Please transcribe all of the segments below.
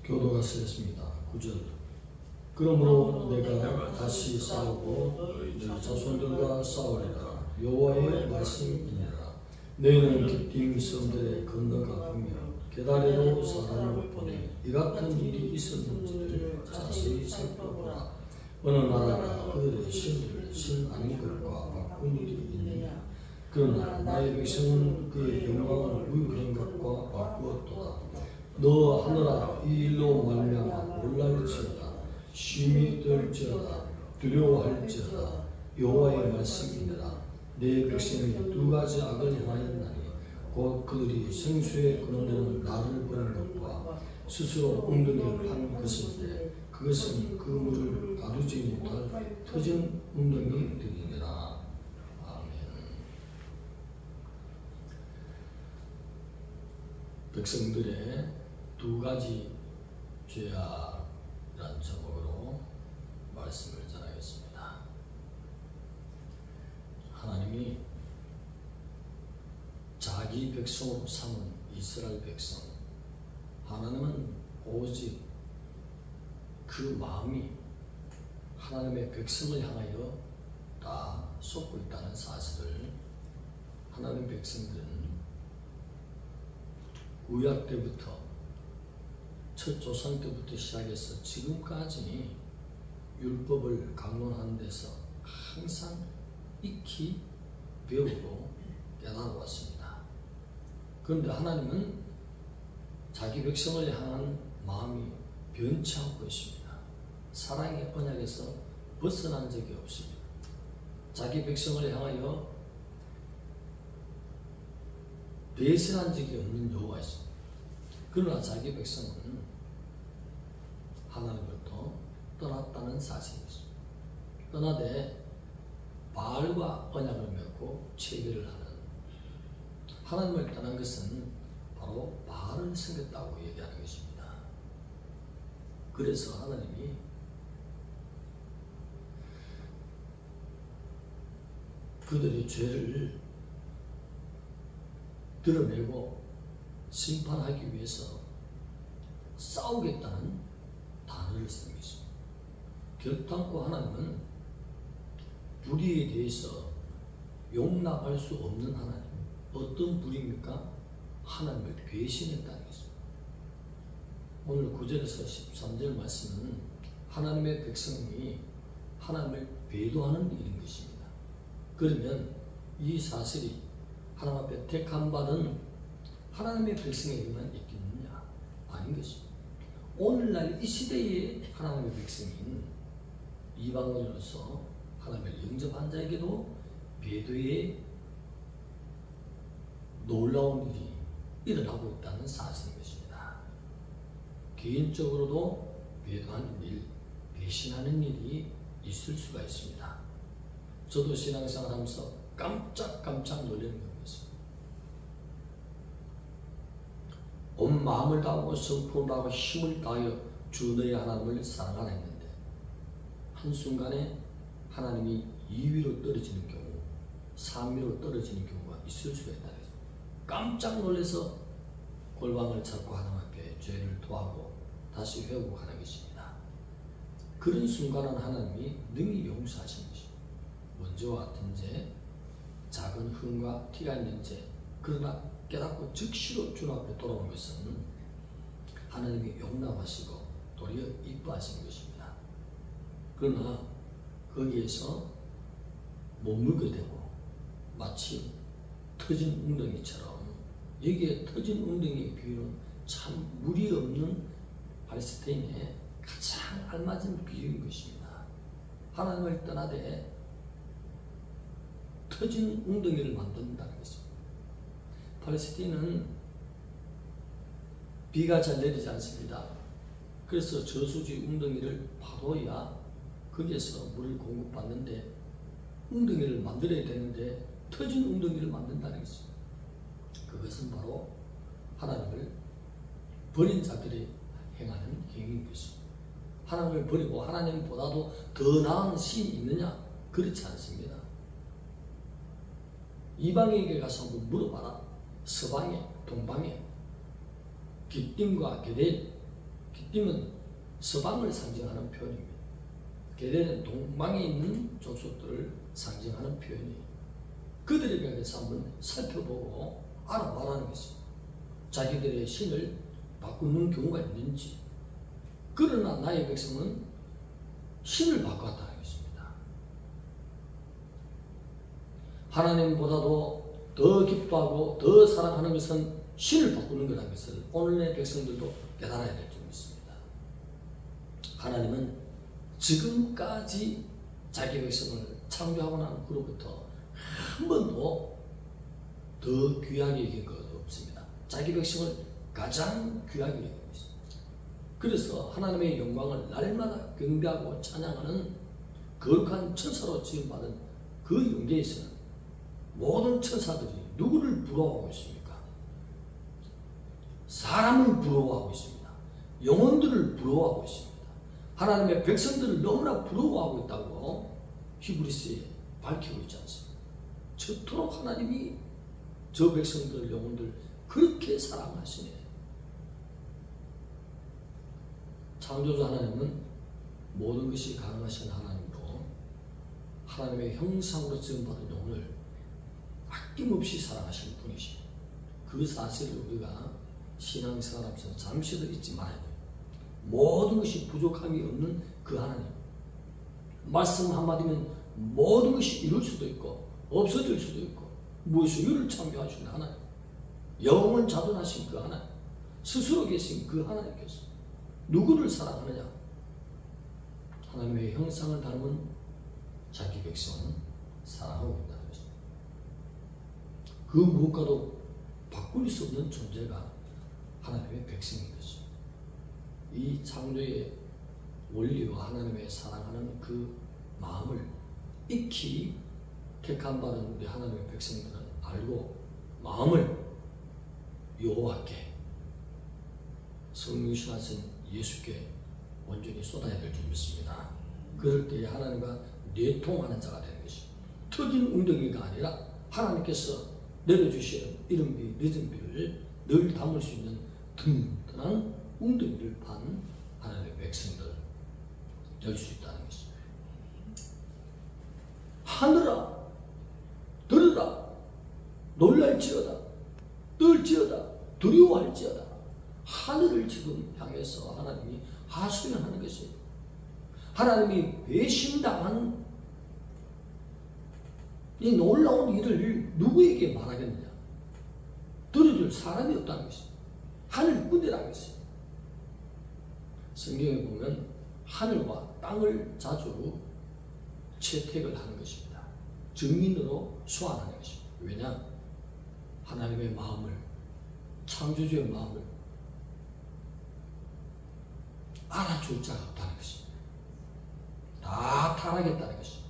교도가 쓰였습니다. 9절. 그러므로 내가 다시 싸우고 너희 자손들과 싸우리라. 여호와의 말씀이니라. 너희는 기띔 성들에 건너가 보며 게다리로 사람을 보내 이 같은 일이 있었는지를 자세히 살펴보라. 어느 나라가 그들의 신을 신 아닌 것과 바꾼 일이 있느냐. 그러나 나의 백성은 그의 영광을 무익한 것과 바꾸었도다. 너 하늘아, 이 일로 말미암아 놀랄지어다. 쉼이 들지어다. 두려워할지어다. 여호와의 말씀이니라. 내 백성이 두 가지 악을 행하였나니 곧 그들이 생수에 끊어내는 나를 보는 것과 스스로 웅덩이를 판 것인데 그것은 그 물을 가두지 못할 터진 웅덩이들이니라. 아멘. 백성들의 두 가지 죄악이란 제목으로 말씀을 전하겠습니다. 하나님이 자기 백성으로 삼은 이스라엘 백성, 하나님은 오직 그 마음이 하나님의 백성을 향하여 다 쏟고 있다는 사실을 하나님의 백성들은 구약 때부터 첫 조상 때부터 시작해서 지금까지 율법을 강론하는 데서 항상 익히 배우고 깨달아왔습니다. 그런데 하나님은 자기 백성을 향한 마음이 변치 않고 있습니다. 사랑의 언약에서 벗어난 적이 없습니다. 자기 백성을 향하여 배신한 적이 없는 여호와 있습니다. 그러나 자기 백성은 하나님으로부터 떠났다는 사실이 있습니다. 떠나되 바알과 언약을 맺고 체결을 하는, 하나님을 떠난 것은 바로 바알을 섬겼다고 얘기하는 것입니다. 그래서 하나님이 그들의 죄를 드러내고 심판하기 위해서 싸우겠다는 단어를 쓴 것입니다. 결단코 하나님은 불의에 대해서 용납할 수 없는 하나님. 어떤 불의입니까? 하나님을 배신했다는 것입니다. 오늘 9절에서 13절 말씀은 하나님의 백성이 하나님을 배도하는 일인 것입니다. 그러면 이 사실이 하나님 앞에 택함 받은 하나님의 백성에게만 있겠느냐? 아닌 것입니다. 오늘날 이 시대의 하나님의 백성인 이방인으로서 하나님을 영접한 자에게도 배도의 놀라운 일이 일어나고 있다는 사실인 것입니다. 개인적으로도 배도하는 일, 배신하는 일이 있을 수가 있습니다. 저도 신앙생활 하면서 깜짝 놀라는 경우가 있습니다. 온 마음을 다하고 성품을 다하고 힘을 다하여 주 너의 하나님을 사랑하라 했는데 한순간에 하나님이 2위로 떨어지는 경우, 3위로 떨어지는 경우가 있을 수가 있다. 깜짝 놀라서 골방을 찾고 하나님 앞에 죄를 토하고 다시 회복하는 것입니다. 그런 순간은 하나님이 능히 용서하시는 것입니다. 먼저와 같은 죄, 작은 흠과 티가 있는 죄, 그러나 깨닫고 즉시로 주 앞에 돌아온 것은 하나님이 용납하시고 도리어 이뻐하시는 것입니다. 그러나 거기에서 머물게 되고 마치 터진 웅덩이처럼, 여기에 터진 웅덩이의 비유는 참 물이 없는 팔레스타인의 가장 알맞은 비유인 것입니다. 하나님을 떠나되 터진 웅덩이를 만든다는 것입니다. 팔레스타인은 비가 잘 내리지 않습니다. 그래서 저수지 웅덩이를 파둬야 거기에서 물을 공급받는데 웅덩이를 만들어야 되는데 터진 웅덩이를 만든다는 것입니다. 그것은 바로 하나님을 버린 자들이 행하는 행위인 것입니다. 하나님을 버리고 하나님보다도 더 나은 신이 있느냐? 그렇지 않습니다. 이방에게 가서 한번 물어봐라. 서방에, 동방에 기띔과 게델, 깃김은 서방을 상징하는 표현입니다. 게대는 동방에 있는 족속들을 상징하는 표현이에요. 그들에 대해서 한번 살펴보고 알아봐라는 것입니다. 자기들의 신을 바꾸는 경우가 있는지. 그러나 나의 백성은 신을 바꿨다는 것입니다. 하나님보다도 더 기뻐하고 더 사랑하는 것은 신을 바꾸는 것이라는 것을 오늘의 백성들도 깨달아야 될 점이 있습니다. 하나님은 지금까지 자기 백성을 창조하고 난 후로부터 한 번도 더 귀하게 여긴 것 없습니다. 자기 백성을 가장 귀하게 여기고 있습니다. 그래서 하나님의 영광을 날마다 경배하고 찬양하는 거룩한 천사로 지음받은 그 영계에서는 모든 천사들이 누구를 부러워하고 있습니까? 사람을 부러워하고 있습니다. 영혼들을 부러워하고 있습니다. 하나님의 백성들을 너무나 부러워하고 있다고 히브리서에 밝히고 있지 않습니까? 저토록 하나님이 저 백성들 영혼들 그렇게 사랑하시네. 창조주 하나님은 모든 것이 가능하신 하나님으로 하나님의 형상으로 지음받은 영혼을 아낌없이 사랑하시는 분이시죠. 그 사실을 우리가 신앙생활하면서 잠시도 잊지 말아야 돼요. 모든 것이 부족함이 없는 그 하나님. 말씀 한마디면 모든 것이 이룰 수도 있고 없어질 수도 있고 무엇을 창조하신 하나님. 영원 자존하신 그 하나님. 스스로 계신 그 하나님께서 누구를 사랑하느냐? 하나님의 형상을 닮은 자기 백성은 사랑하고 있다는 것입니다. 그 무엇과도 바꿀 수 없는 존재가 하나님의 백성인 것입니다. 이 창조의 원리와 하나님의 사랑하는 그 마음을 익히 택함받은 우리 하나님의 백성들은 알고 마음을 여호와께 성육신하신 예수께 온전히 쏟아야 될 줄 믿습니다. 그럴 때 하나님과 내통하는 자가 되는 것입니다. 터진 웅덩이가 아니라 하나님께서 내려주시는 이른 비 늦은 비를 늘 담을 수 있는 든든한 웅덩이를 판 하나님의 백성들 될 수 있다는 것입니다. 하늘아 들으라 놀랄지어다 떨지어다 두려워할지어다. 하늘을 지금 향해서 하나님이 하소연하는 것이에요. 하나님이 배신당한 이 놀라운 일을 누구에게 말하겠느냐? 들어줄 사람이 없다는 것입니다. 하늘뿐이라는 것입니다. 성경에 보면 하늘과 땅을 자주 채택을 하는 것입니다. 증인으로 소환하는 것입니다. 왜냐? 하나님의 마음을, 창조주의 마음을 알아줄 자가 없다는 것입니다. 다 타락했다는 것입니다.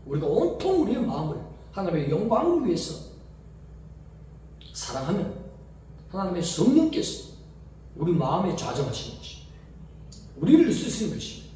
우리가 온통 우리의 마음을 하나님의 영광을 위해서 사랑하면 하나님의 성령께서 우리 마음에 좌정하시는 것입니다. 우리를 쓰시는 것입니다.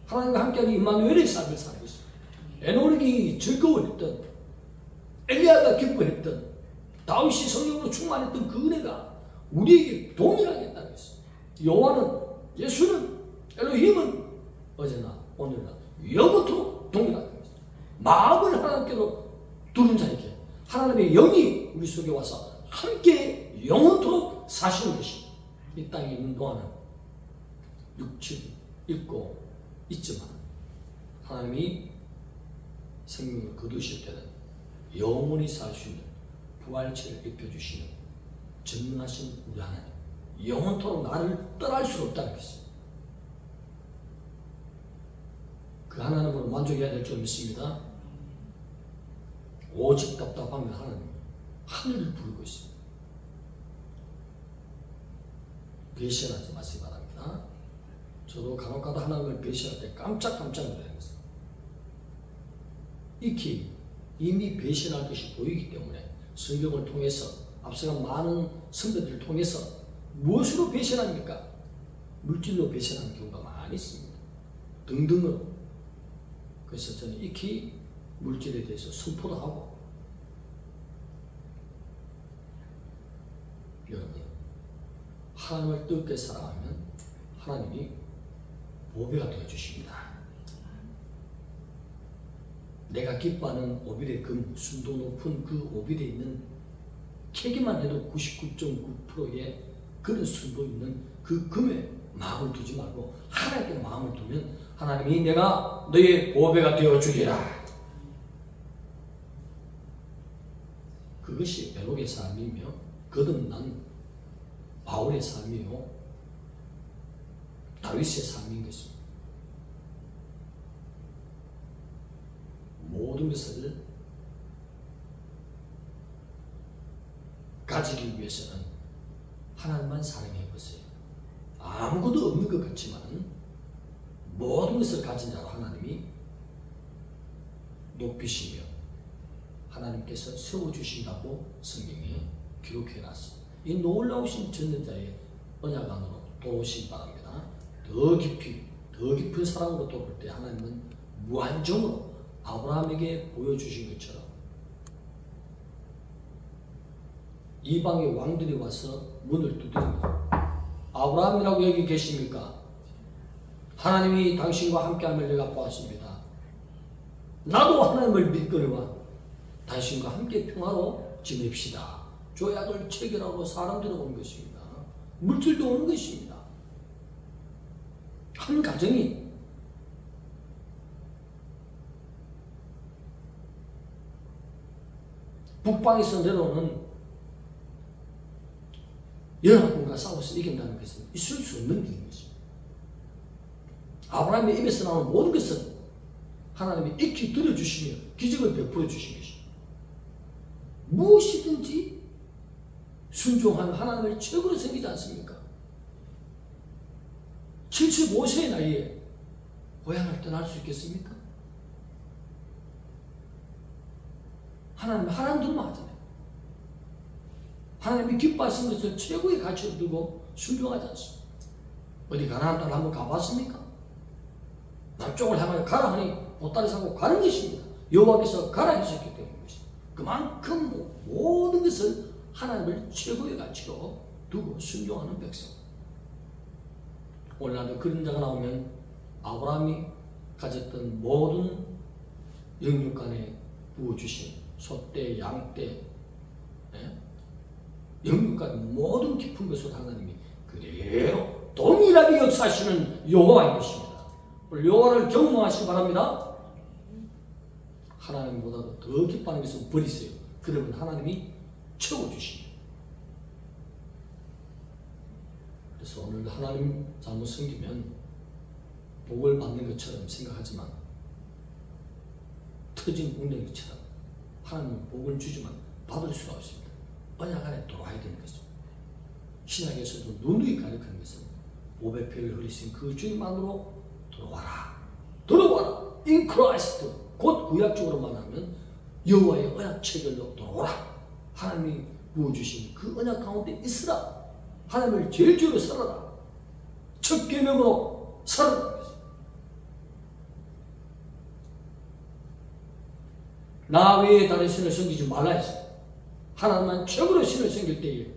하나님과 함께하는 임마누엘의 삶을 사는 것입니다. 에녹이 즐거워했던, 엘리야가 기뻐했던, 다윗이 성령으로 충만했던 그 은혜가 우리에게 동일하게 있다는 것입니다. 여호와는, 예수는, 엘로힘은 어제나 오늘나 영원토록 동일하다는 것입니다. 마음을 하나님께로 두른 자에게 하나님의 영이 우리 속에 와서 함께 영원토록 사시는 것입니다. 이 땅에 있는 동안은 육체를 잃고 있지만 하나님이 생명을 거두실 때는 영원히 살 수 있는 부활체를 입혀주시는 전능하신 우리 하나님, 영원토록 나를 떠날 수 없다는 것입니다. 그 하나님으로 만족해야 될 줄 믿습니다. 오직 답답하면 하나님 하늘을 부르고 있습니다. 배신하지 마시기 바랍니다. 저도 간혹가다 하나님을 배신할 때 깜짝깜짝 놀라는 것입니다. 익히 이미 배신할 것이 보이기 때문에 성경을 통해서 앞서간 많은 선배들을 통해서 무엇으로 배신합니까? 물질로 배신하는 경우가 많이 있습니다. 등등으로. 그래서 저는 익히 물질에 대해서 선포도 하고, 여러분 하나님을 뜨겁게 사랑하면 하나님이 보배가 되어주십니다. 내가 기뻐하는 오빌의 금, 순도 높은 그 오빌에 있는 캐기만 해도 99.9%의 그런 순도 있는 그 금에 마음을 두지 말고 하나님께 마음을 두면 하나님이 내가 너의 보배가 되어주리라. 그것이 베록의 삶이며 거듭난 바울의 삶이요 다윗의 삶인 것입니다. 모든 것을 가지기 위해서는 하나님만 사랑해 보세요. 아무것도 없는 것 같지만 모든 것을 가진 자로 하나님이 높이시며 하나님께서 세워주신다고 성경에 기록해놨습니다. 이 놀라우신 전능자의 언약 안으로 돌아오시기 바랍니다. 더 깊이, 더 깊은 사랑으로 돌아올 때 하나님은 무한정으로 아브라함에게 보여주신 것처럼 이방의 왕들이 와서 문을 두드립니다. 아브라함이라고 여기 계십니까? 하나님이 당신과 함께함을 내가 보았습니다. 나도 하나님을 믿거니와 당신과 함께 평화로 지냅시다. 조약을 체결하고 사람들이 오는 것입니다. 물질도 오는 것입니다. 한 가정이 북방에서 내려오는 연합군과 싸워서 이긴다는 것은 있을 수 없는 일인 것입니다. 아브라함의 입에서 나오는 모든 것은 하나님이 익히 들어주시며 기적을 베풀어 주신 것입니다. 무엇이든지 순종한 하나님을 최고로 섬기지 않습니까? 75세의 나이에 고향을 떠날 수 있겠습니까? 하나님들만 하잖아요. 하나님이 기뻐하신 것을 최고의 가치로 두고 순종하지 않습니다. 어디 가나안 땅 한번 가봤습니까? 남쪽을 향하여 가라 하니 보따리 사고 가는 것입니다. 여호와께서 가라 하셨기 때문인 것입니다. 그만큼 모든 것을 하나님을 최고의 가치로 두고 순종하는 백성. 오늘날도 그런 자가 나오면 아브라함이 가졌던 모든 영육간에 부어주신 소떼, 양떼, 영육간의 모든 깊은 것을 하나님이 그대로 동일하게 역사하시는 여호와인 것입니다. 여호와를 경외하시기 바랍니다. 하나님보다도 더 기뻐하는 것은 버리세요. 그러면 하나님이 채워주십니다. 그래서 오늘 하나님 잘못 섬기면 복을 받는 것처럼 생각하지만 터진 웅덩이처럼 하나님은 복을 주지만 받을 수가 없습니다. 언약 안에 들어와야 되는 것입니다. 신약에서도 누누이 가르치는 것은 보배 뼈를 흘리신 그 주님 안으로 들어와라. 들어와라. In Christ. 곧 구약적으로 말하면 여호와의 언약 체결로 들어오라. 하나님이 부어주신 그 언약 가운데 있으라. 하나님을 제일 주로 살아라. 첫 계명으로 살아라. 나 외에 다른 신을 섬기지 말라 했어요. 하나님만 최고로 신을 섬길 때에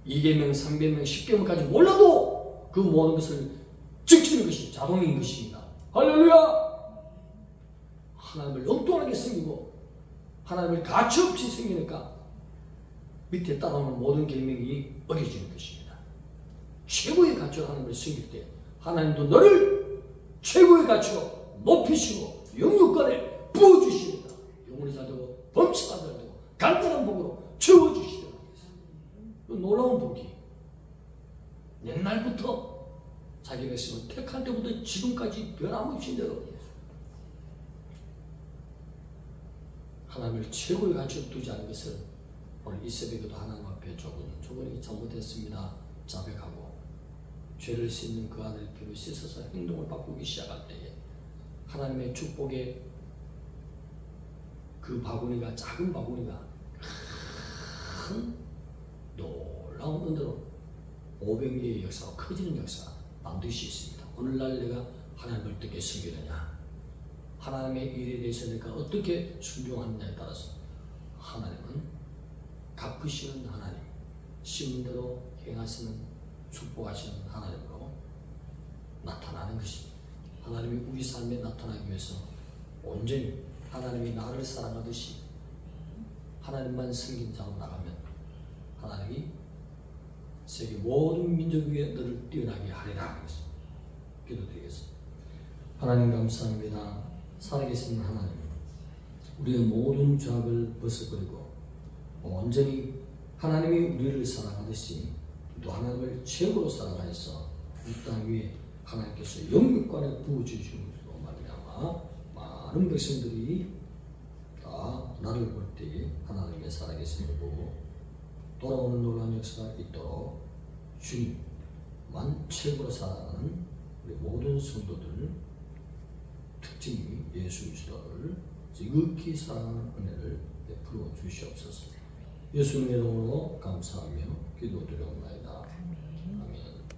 2계명, 3계명, 10계명까지 몰라도 그 모든 것을 지키는 것이 자동인 것입니다. 할렐루야! 하나님을 엉뚱하게 섬기고 하나님을 가치없이 섬기니까 밑에 따라오는 모든 계명이 어겨지는 것입니다. 최고의 가치로 하나님을 섬길 때 하나님도 너를 최고의 가치로 높이시고 영육간에 부어주시리라. 영혼이 잘되고 범치가 잘되고 간단한 복으로 채워주시리라. 놀라운 복이 옛날부터 자기 백성을 택할 때부터 지금까지 변함없이 내려옵니다. 하나님을 최고의 가치로 두지 않은 것을 오늘 이 새벽에도 하나님 앞에 조금 잘못했습니다. 자백하고 죄를 씻는 그 아들 피로 씻어서 행동을 바꾸기 시작할 때에 하나님의 축복의 그 바구니가 작은 바구니가 큰 놀라운 은혜로 500리의 역사가 커지는 역사가 반드시 있습니다. 오늘날 내가 하나님을 어떻게 섬기느냐, 하나님의 일에 대해서 내가 어떻게 순종하느냐에 따라서 하나님은 갚으시는 하나님, 심은 대로 행하시는 축복하시는 하나님으로 나타나는 것입니다. 하나님이 우리 삶에 나타나기 위해서 온전히 하나님이 나를 사랑하듯이 하나님만 섬긴 자로 나가면 하나님이 세계 모든 민족 위에 너를 뛰어나게 하리라 하겠습니다. 기도드리겠습니다. 하나님 감사합니다. 살아계신 하나님, 우리의 모든 죄악을 벗어버리고 온전히 하나님이 우리를 사랑하듯이 또 하나님을 최고로 사랑하여서 이 땅 위에 하나님께서 영육간에 부어주시므로 말미암아 많은 백성들이 다 나를 볼 때에 하나님의 살아계심을 보고 돌아오는 놀라운 역사가 있도록 주님만 최고로 사랑하는 우리 모든 성도들 특징이 예수 그리스도를 지극히 사랑하는 은혜를 베풀어 주시옵소서. 예수님의 이름으로 감사하며 기도드리옵나이다.